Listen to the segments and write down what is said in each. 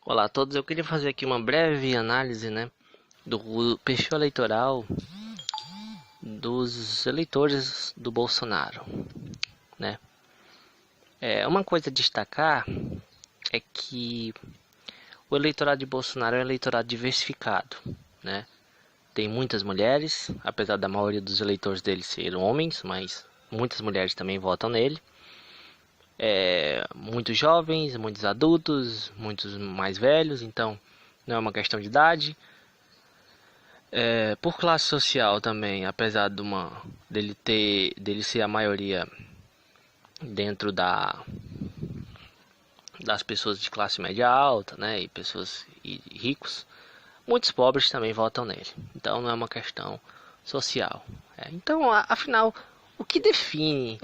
Olá a todos, eu queria fazer aqui uma breve análise, do perfil eleitoral dos eleitores do Bolsonaro, né? Uma coisa a destacar é que o eleitorado de Bolsonaro é um eleitorado diversificado, né? Tem muitas mulheres, apesar da maioria dos eleitores dele serem homens, mas muitas mulheres também votam nele. Muitos jovens, muitos adultos, muitos mais velhos, então não é uma questão de idade. Por classe social também, apesar dele ser a maioria dentro das pessoas de classe média alta, né, e pessoas ricos, muitos pobres também votam nele. Então não é uma questão social. Então, afinal, o que define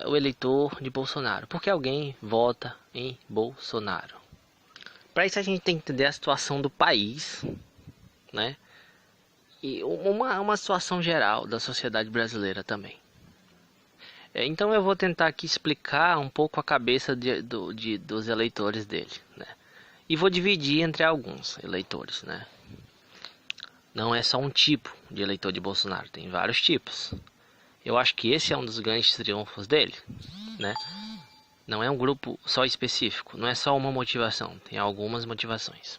o eleitor de Bolsonaro? Por que alguém vota em Bolsonaro? Para isso a gente tem que entender a situação do país, né? E uma situação geral da sociedade brasileira também. Então eu vou tentar aqui explicar um pouco a cabeça dos eleitores dele, né? E vou dividir entre alguns eleitores, né? Não é só um tipo de eleitor de Bolsonaro, tem vários tipos. Eu acho que esse é um dos grandes triunfos dele, né? Não é um grupo só específico, não é só uma motivação, tem algumas motivações.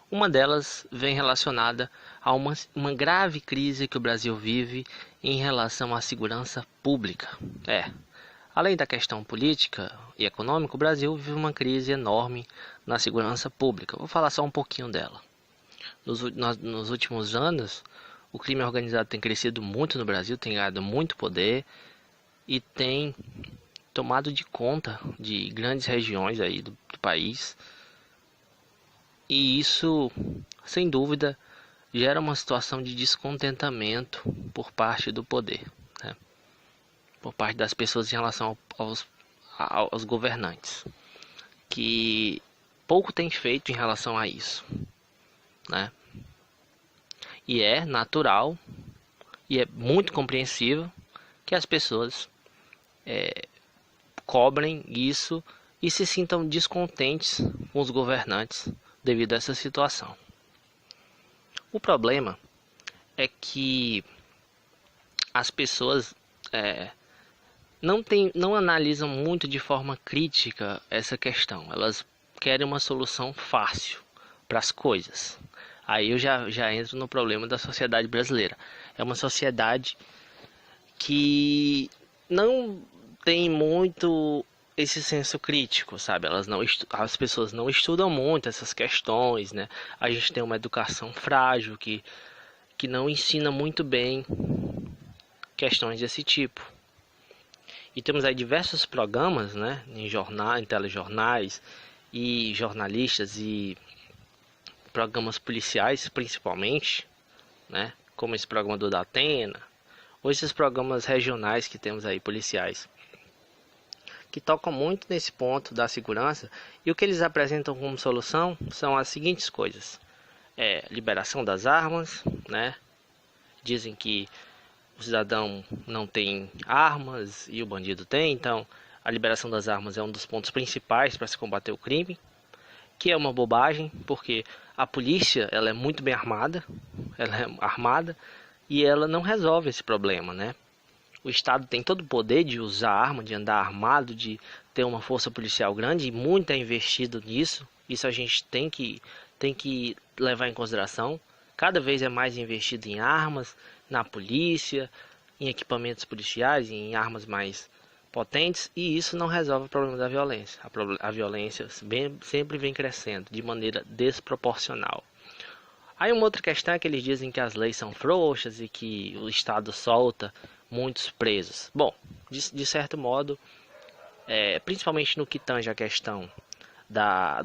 Uma delas vem relacionada a uma grave crise que o Brasil vive em relação à segurança pública. Além da questão política e econômica, o Brasil vive uma crise enorme na segurança pública. Vou falar só um pouquinho dela. Nos últimos anos, o crime organizado tem crescido muito no Brasil, tem ganhado muito poder e tem tomado de conta de grandes regiões aí do país. E isso, sem dúvida, gera uma situação de descontentamento por parte do poder, né? Por parte das pessoas em relação aos governantes, que pouco tem feito em relação a isso, né? E é natural e é muito compreensível que as pessoas cobrem isso e se sintam descontentes com os governantes devido a essa situação. O problema é que as pessoas não analisam muito de forma crítica essa questão. Elas querem uma solução fácil para as coisas. Aí eu já entro no problema da sociedade brasileira. É uma sociedade que não tem muito esse senso crítico, sabe? As pessoas não estudam muito essas questões, né? A gente tem uma educação frágil que não ensina muito bem questões desse tipo. E temos aí diversos programas, né? Em telejornais e jornalistas e programas policiais, principalmente, né? Como esse programa do Datena, ou esses programas regionais que temos aí, policiais, que tocam muito nesse ponto da segurança, e o que eles apresentam como solução são as seguintes coisas: liberação das armas, né? Dizem que o cidadão não tem armas e o bandido tem, então a liberação das armas é um dos pontos principais para se combater o crime, que é uma bobagem, porque a polícia ela é muito bem armada, e ela não resolve esse problema, né? O Estado tem todo o poder de usar arma, de andar armado, de ter uma força policial grande, e muito é investido nisso. Isso a gente tem que levar em consideração. Cada vez é mais investido em armas, na polícia, em equipamentos policiais, em armas mais potentes, e isso não resolve o problema da violência. A violência sempre vem crescendo de maneira desproporcional. Aí uma outra questão é que eles dizem que as leis são frouxas e que o Estado solta muitos presos. Bom, de certo modo, principalmente no que tange a questão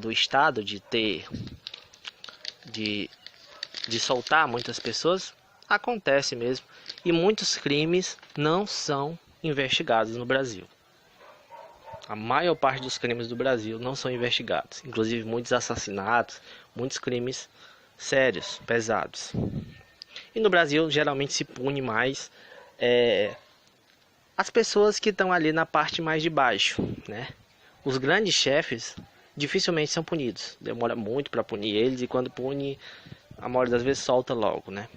do Estado de soltar muitas pessoas, acontece mesmo, e muitos crimes não são investigados no Brasil. A maior parte dos crimes do Brasil não são investigados, inclusive muitos assassinatos, muitos crimes sérios, pesados. E no Brasil geralmente se pune mais as pessoas que estão ali na parte mais de baixo, né? Os grandes chefes, dificilmente são punidos. Demora muito para punir eles e quando pune, a maioria das vezes solta logo, né?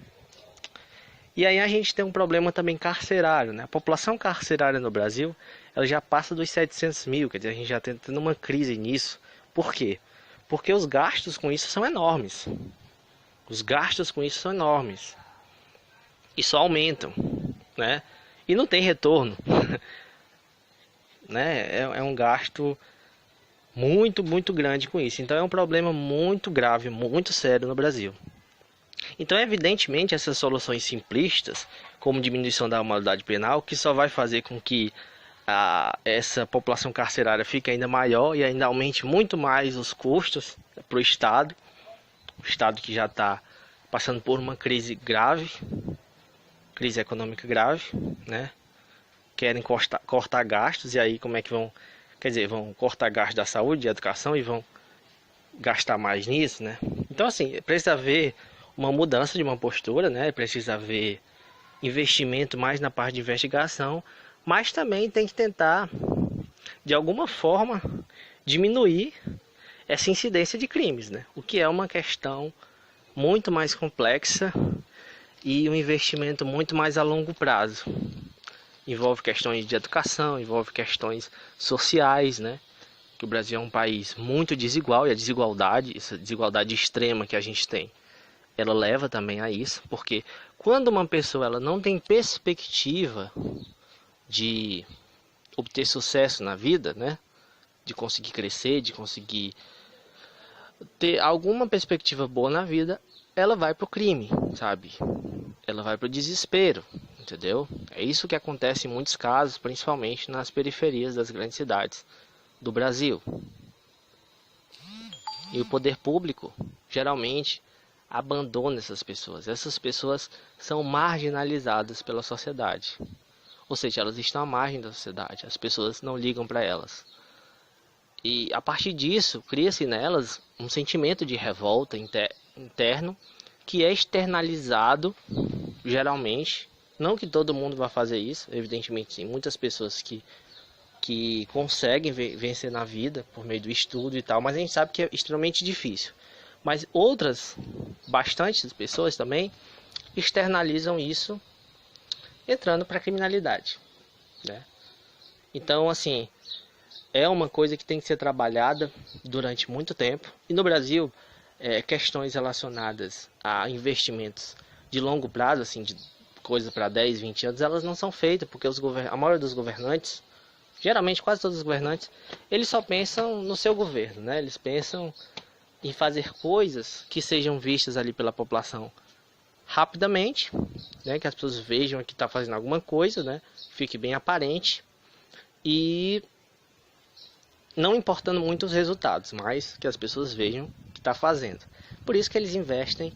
E aí a gente tem um problema também carcerário, né? A população carcerária no Brasil, ela já passa dos 700 mil, quer dizer, a gente já está tendo uma crise nisso. Por quê? Porque os gastos com isso são enormes. Os gastos com isso são enormes. E só aumentam, né? E não tem retorno. Né? É um gasto muito grande com isso. Então é um problema muito grave, muito sério no Brasil. Então, evidentemente, essas soluções simplistas, como diminuição da maioridade penal, que só vai fazer com que essa população carcerária fique ainda maior e ainda aumente muito mais os custos para o Estado que já está passando por uma crise grave, crise econômica grave, né? Querem cortar gastos, e aí como é que vão, quer dizer, vão cortar gastos da saúde, da educação e vão gastar mais nisso, né? Então, assim, precisa haver uma mudança de uma postura, né? Precisa haver investimento mais na parte de investigação, mas também tem que tentar, de alguma forma, diminuir essa incidência de crimes, né? O que é uma questão muito mais complexa e um investimento muito mais a longo prazo. Envolve questões de educação, envolve questões sociais, né? Que o Brasil é um país muito desigual e a desigualdade, essa desigualdade extrema que a gente tem, ela leva também a isso, porque quando uma pessoa ela não tem perspectiva de obter sucesso na vida, né? De conseguir crescer, de conseguir ter alguma perspectiva boa na vida, ela vai pro crime, sabe? Ela vai pro desespero, entendeu? É isso que acontece em muitos casos, principalmente nas periferias das grandes cidades do Brasil. E o poder público, geralmente, abandona essas pessoas. Essas pessoas são marginalizadas pela sociedade. Ou seja, elas estão à margem da sociedade. As pessoas não ligam para elas. E a partir disso, cria-se nelas um sentimento de revolta interno que é externalizado, geralmente. Não que todo mundo vá fazer isso, evidentemente tem muitas pessoas que conseguem vencer na vida por meio do estudo e tal, mas a gente sabe que é extremamente difícil. Mas outras, bastantes pessoas também, externalizam isso entrando para a criminalidade, né? Então, assim, é uma coisa que tem que ser trabalhada durante muito tempo. E no Brasil, questões relacionadas a investimentos de longo prazo, assim, de coisa para 10, 20 anos, elas não são feitas, porque a maioria dos governantes, geralmente quase todos os governantes, eles só pensam no seu governo, né? Eles pensam em fazer coisas que sejam vistas ali pela população rapidamente, né? Que as pessoas vejam que está fazendo alguma coisa, né? Fique bem aparente e não importando muito os resultados, mas que as pessoas vejam que está fazendo. Por isso que eles investem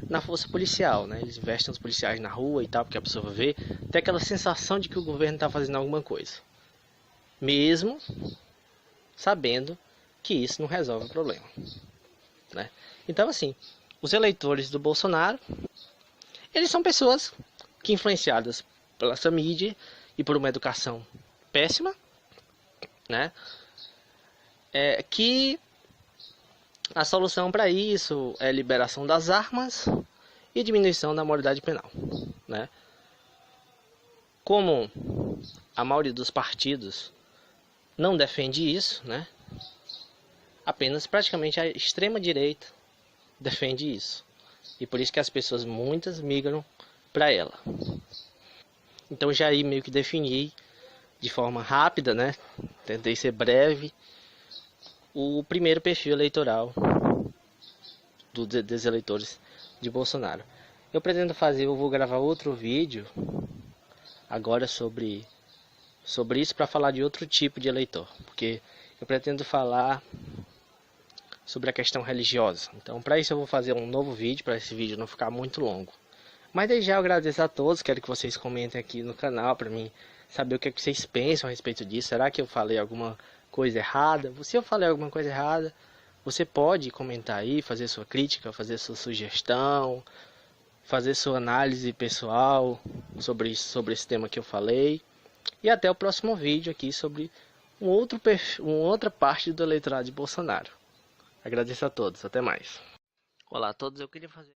na força policial, né? Eles investem nos policiais na rua e tal, porque a pessoa vê, tem aquela sensação de que o governo está fazendo alguma coisa, mesmo sabendo que isso não resolve o problema, né? Então, assim, os eleitores do Bolsonaro, eles são pessoas que, influenciadas pela essa mídia e por uma educação péssima, né? Que a solução para isso é liberação das armas e diminuição da maioridade penal, né? Como a maioria dos partidos não defende isso, né? Apenas praticamente a extrema direita defende isso. E por isso que as pessoas, muitas, migram para ela. Então já aí meio que defini de forma rápida, né? Tentei ser breve, o primeiro perfil eleitoral dos eleitores de Bolsonaro. Eu vou gravar outro vídeo agora sobre isso para falar de outro tipo de eleitor, porque eu pretendo falar sobre a questão religiosa. Então, para isso eu vou fazer um novo vídeo, para esse vídeo não ficar muito longo. Mas desde já eu agradeço a todos, quero que vocês comentem aqui no canal para mim saber o que vocês pensam a respeito disso. Será que eu falei alguma coisa errada? Se eu falei alguma coisa errada, você pode comentar aí, fazer sua crítica, fazer sua sugestão, fazer sua análise pessoal sobre esse tema que eu falei. E até o próximo vídeo aqui sobre uma outra parte do eleitorado de Bolsonaro. Agradeço a todos. Até mais. Olá a todos. Eu queria fazer